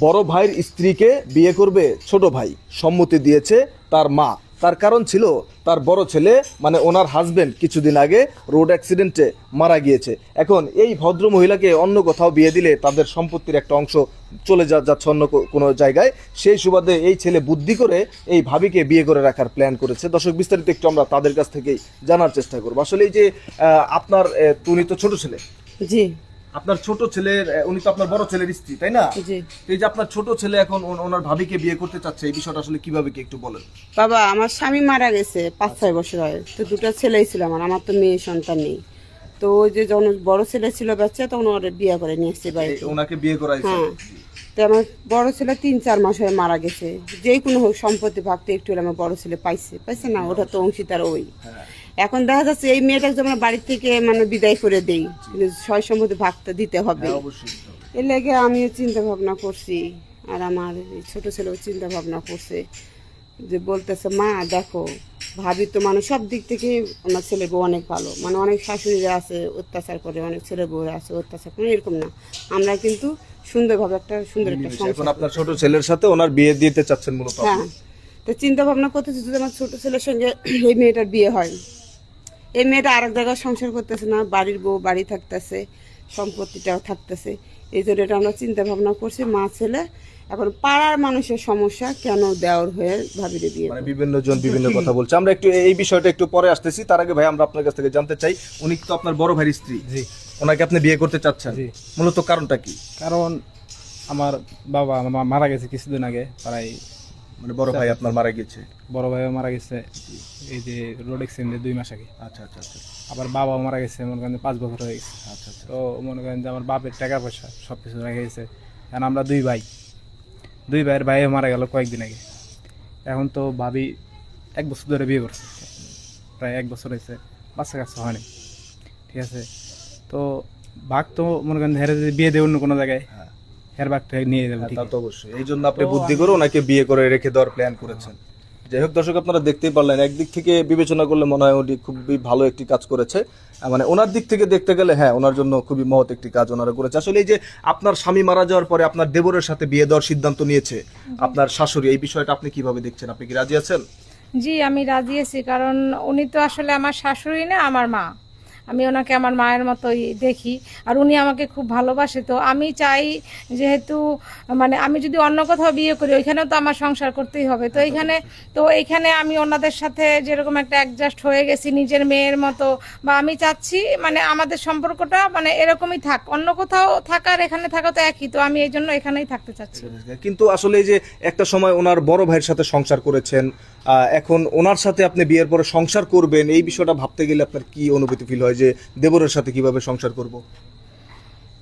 বড় ভাইয়ের স্ত্রীকে বিয়ে করবে ছোট ভাই, সম্মতি দিয়েছে তার মা। তার কারণ ছিল তার বড় ছেলে মানে ওনার হাজবেন্ড কিছুদিন আগে রোড অ্যাক্সিডেন্টে মারা গিয়েছে। এখন এই ভদ্র মহিলাকে অন্য কোথাও বিয়ে দিলে তাদের সম্পত্তির একটা অংশ চলে যাচ্ছে অন্য কোনো জায়গায়। সেই সুবাদে এই ছেলে বুদ্ধি করে এই ভাবিকে বিয়ে করে রাখার প্ল্যান করেছে। দর্শক, বিস্তারিত একটু আমরা তাদের কাছ থেকেই জানার চেষ্টা করবো। আসলে এই যে আপনার উনি তো ছোট ছেলে, জি আপনার ছোট ছেলের উনি তো আপনার বড় ছেলের স্ত্রী, তাই না? জি। তো এই যে আপনার ছোট ছেলে এখন ওনার ভাবিকে বিয়ে করতে চাচ্ছে, এই বিষয়টা আসলে কিভাবে কি একটু বলেন। বাবা, আমার স্বামী মারা গেছে 5-6 বছর হয়, তো দুটো ছেলেই ছিল আমার তো মেয়ে সন্তান নেই। তো ওই যে যখন বড় ছেলে ছিল বাচ্চা, তখন ওরা বিয়ে করে নিয়ে এসছে বাড়িতে। ওনাকে বিয়ে করাইছে? হ্যাঁ। তো আমার বড় ছেলে 3-4 মাস হয়ে মারা গেছে। যে কোনো হোক সম্পত্তি ভাগতে একটু হলে আমার বড় ছেলে পাইছে না, ওটা তো অংশীদার ওই। এখন দেখা যাচ্ছে এই মেয়েটাকে যে আমরা বাড়ির থেকে মানে বিদায় করে দেই, কিন্তু সয় সম্পত্তি ভাগতে দিতে হবে। এর লেগে আমিও চিন্তা ভাবনা করছি, আর আমার এই ছোট ছেলেও চিন্তা ভাবনা করছে, যে বলতেছে মা দেখো, ভাবি তো মানে সব দিক থেকে আমার ছেলের বউ অনেক ভালো, মানে অনেক শাশুড়িরা আছে অত্যাচার করে, অনেক ছেলে বউরা আছে অত্যাচার করে, এরকম না, আমরা কিন্তু সুন্দর একটা এখন সংসার। আপনার ছোট ছেলের সাথে ওনার বিয়ে দিতে চাচ্ছেন মূলত? হ্যাঁ। তো চিন্তা ভাবনা করতেছি যদি আমার ছোট ছেলের সঙ্গে এই মেয়েটার বিয়ে হয়, এই মেয়েটা আরেক জায়গায় সংসার করতেছে না, বাড়ির বউ বাড়ি থাকতেছে, সম্পত্তিটাও থাকতেছে। এই জন্য এটা আমরা চিন্তা ভাবনা করছি মা ছেলে। এখন পাড়ার মানুষের সমস্যা, কেন দেওর হয়ে ভাবিরে বিয়ে, মানে বিভিন্ন জন বিভিন্ন কথা বলছে। আমরা একটু এই বিষয়টা একটু পরে আসতেছি। তার আগে ভাই আমরা আপনার কাছ থেকে জানতে চাই, উনি তো আপনার বড় ভাইয়ের স্ত্রী। জি। ওনাকে আপনি বিয়ে করতে চাচ্ছেন, মূলত কারণটা কি? কারণ আমার বাবা মারা গেছে কিছুদিন আগে, প্রায় মানে বড় ভাই আপনার মারা গেছে? বড় ভাইও মারা গেছে এই যে রোড অ্যাক্সিডেন্টে 2 মাস আগে। আচ্ছা আচ্ছা আচ্ছা। আবার বাবাও মারা গেছে মনে করেন 5 বছর হয়ে গেছে। আচ্ছা আচ্ছা। তো মনে করেন যে আমার বাপের টাকা পয়সা সব কিছু রেখে গেছে। এখন আমরা দুই ভাইয়ের ভাইও মারা গেল কয়েকদিন আগে। এখন তো ভাবি 1 বছর ধরে বিয়ে করছে, প্রায় 1 বছর হয়েছে, বাচ্চা কাচ্চা হয়নি, ঠিক আছে। তো ভাগ তো মনে করেন হেরে যদি বিয়ে দেয় অন্য কোনো জায়গায়, হের ভাগটা নিয়ে যাবে, ঠিক তা আছে। তো অবশ্যই। এই জন্য আপনি বুদ্ধি করে ওনাকে বিয়ে করে রেখে দেওয়ার প্ল্যান করেছেন। যাই হোক দর্শক, আপনারা দেখতেই পারলেন, একদিক থেকে বিবেচনা করলে মনে হয় উনি খুবই ভালো একটি কাজ করেছে। মানে ওনার দিক থেকে দেখতে গেলে হ্যাঁ, ওনার জন্য খুবই মহৎ একটি কাজ ওনারা করেছে। আসলে এই যে আপনার স্বামী মারা যাওয়ার পরে আপনার দেবরের সাথে বিয়ে দেওয়ার সিদ্ধান্ত নিয়েছে আপনার শাশুড়ি, এই বিষয়টা আপনি কিভাবে দেখছেন? আপনি কি রাজি আছেন? জি, আমি রাজি আছি, কারণ উনি তো আসলে আমার শাশুড়ি না, আমার মা। আমি ওনাকে আমার মায়ের মতোই দেখি, আর উনি আমাকে খুব ভালোবাসে। তো আমি চাই, যেহেতু মানে আমি যদি অন্য কোথাও বিয়ে করি, ওইখানেও তো আমার সংসার করতেই হবে। তো এইখানে আমি ওনাদের সাথে যেরকম একটা অ্যাডজাস্ট হয়ে গেছি নিজের মেয়ের মতো, বা আমি চাচ্ছি মানে আমাদের সম্পর্কটা মানে এরকমই থাক, অন্য কোথাও থাকার এখানে থাকা তো একই। তো আমি এই জন্য এখানেই থাকতে চাচ্ছি। কিন্তু আসলে এই যে একটা সময় ওনার বড় ভাইয়ের সাথে সংসার করেছেন, এখন ওনার সাথে আপনি বিয়ের পরে সংসার করবেন, এই বিষয়টা ভাবতে গেলে আপনার কি অনুভূতি ফিল হয় যে দেবরের সাথে কিভাবে সংসার করব?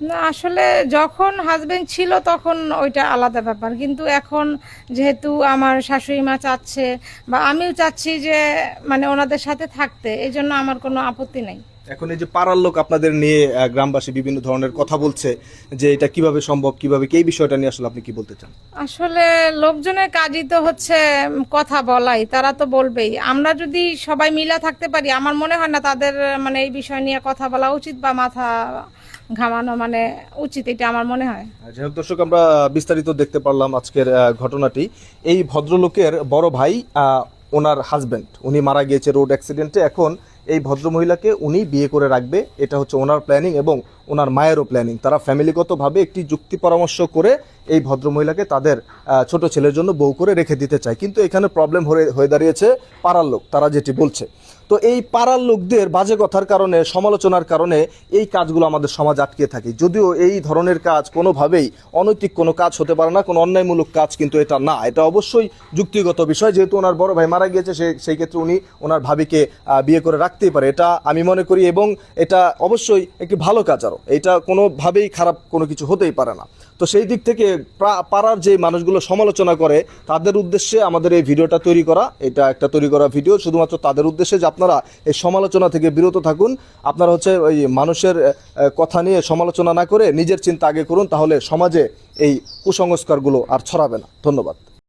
না, আসলে যখন হাজবেন্ড ছিল তখন ওইটা আলাদা ব্যাপার, কিন্তু এখন যেহেতু আমার শাশুড়ি মা চাচ্ছে বা আমিও চাচ্ছি যে মানে ওনাদের সাথে থাকতে, এই জন্য আমার কোনো আপত্তি নেই। এখন এই যে পাড়ার লোক আপনাদের নিয়ে গ্রামবাসী বিভিন্ন ধরনের কথা বলছে যে এটা কিভাবে সম্ভব, কিভাবে কি, এই বিষয়টা নিয়ে আসলে আপনি কি বলতে চান? আসলে লোকজনের কাজই তো হচ্ছে কথা বলাই, তারা তো বলবেই। আমরা যদি সবাই মিলে থাকতে পারি, আমার মনে হয় না তাদের মানে এই বিষয় নিয়ে কথা বলা উচিত বা মাথা ঘামানো মানে উচিত, এটা আমার মনে হয়। যাই হোক দর্শক, আমরা বিস্তারিত দেখতে পারলাম আজকের ঘটনাটি। এই ভদ্রলোকের বড় ভাই, ওনার হাজবেন্ড উনি মারা গিয়েছে রোড অ্যাক্সিডেন্টে। এখন এই ভদ্রমহিলাকে উনি বিয়ে করে রাখবে, এটা হচ্ছে ওনার প্ল্যানিং এবং ওনার মায়েরও প্ল্যানিং। তারা ফ্যামিলিগতভাবে একটি যুক্তি পরামর্শ করে এই ভদ্রমহিলাকে তাদের ছোট ছেলের জন্য বউ করে রেখে দিতে চায়। কিন্তু এখানে প্রবলেম হয়ে দাঁড়িয়েছে পাড়ার লোক, তারা যেটি বলছে। তো এই পাড়ার লোকদের বাজে কথার কারণে, সমালোচনার কারণে এই কাজগুলো আমাদের সমাজ আটকে থাকে। যদিও এই ধরনের কাজ কোনোভাবেই অনৈতিক কোনো কাজ হতে পারে না, কোনো অন্যায়মূলক কাজ কিন্তু এটা না, এটা অবশ্যই যুক্তিগত বিষয়। যেহেতু ওনার বড় ভাই মারা গিয়েছে, সেই ক্ষেত্রে উনি ওনার ভাবিকে বিয়ে করে রাখতেই পারে, এটা আমি মনে করি, এবং এটা অবশ্যই একটি ভালো কাজ। আরও এটা কোনোভাবেই খারাপ কোনো কিছু হতেই পারে না। তো সেই দিক থেকে পাড়ার যে মানুষগুলো সমালোচনা করে তাদের উদ্দেশ্যে আমাদের এই ভিডিওটা তৈরি করা, এটা একটা তৈরি করা ভিডিও শুধুমাত্র তাদের উদ্দেশ্যে যে আপনারা এই সমালোচনা থেকে বিরত থাকুন। আপনারা হচ্ছে ওই মানুষের কথা নিয়ে সমালোচনা না করে নিজের চিন্তা আগে করুন, তাহলে সমাজে এই কুসংস্কারগুলো আর ছড়াবে না। ধন্যবাদ।